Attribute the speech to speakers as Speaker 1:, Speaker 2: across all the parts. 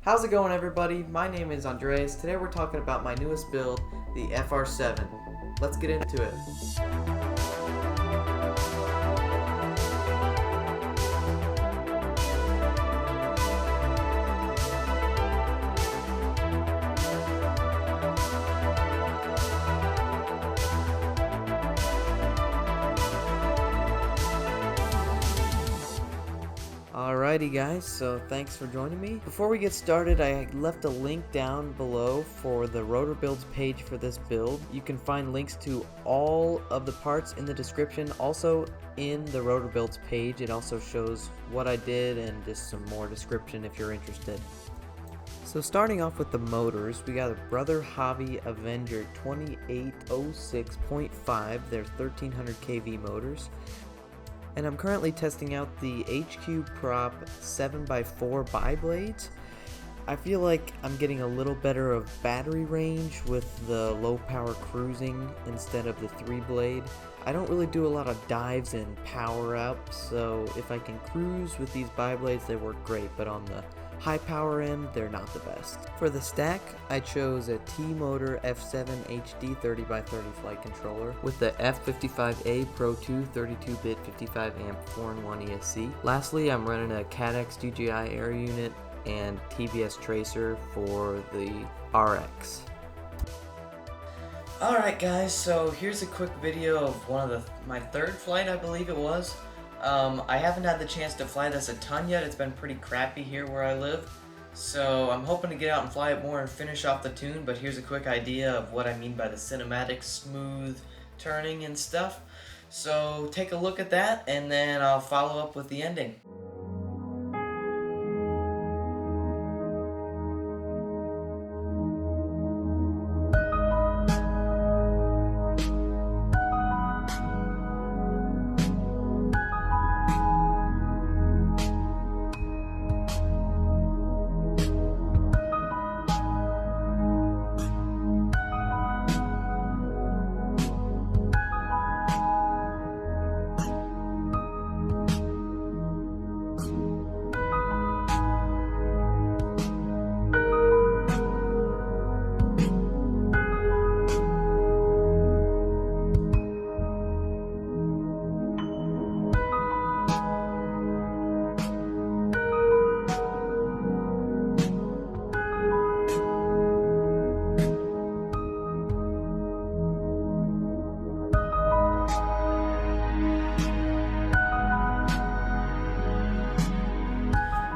Speaker 1: How's it going, everybody? My name is Andreas. Today we're talking about my newest build, the Fr7. Let's get into it. Alrighty guys, so thanks for joining me. Before we get started, I left a link down below for the rotor builds page for this build. You can find links to all of the parts in the description. Also in the rotor builds page, it also shows what I did and just some more description if you're interested. So starting off with the motors, we got a Brotherhobby Avenger 2806.5, they're 1300 kV motors. And I'm currently testing out the HQ Prop 7x4 bi-blades. I feel like I'm getting a little better of battery range with the low power cruising instead of the 3-blade. I don't really do a lot of dives and power up, so if I can cruise with these bi-blades they work great, but on the high power end they're not the best. For the stack, I chose a T-Motor F7 HD 30x30 flight controller with the F55A Pro 2 32-bit 55 amp 4-in-1 ESC. Lastly, I'm running a Caddx Dji Air Unit and Tbs Tracer for the RX. Alright guys, so here's a quick video of my third flight, I believe it was. I haven't had the chance to fly this a ton yet. It's been pretty crappy here where I live, so I'm hoping to get out and fly it more and finish off the tune, but here's a quick idea of what I mean by the cinematic smooth turning and stuff. So take a look at that and then I'll follow up with the ending.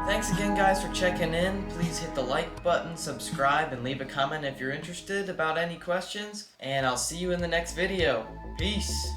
Speaker 1: Thanks again guys for checking in. Please hit the like button, subscribe, and leave a comment if you're interested about any questions. And I'll see you in the next video. Peace!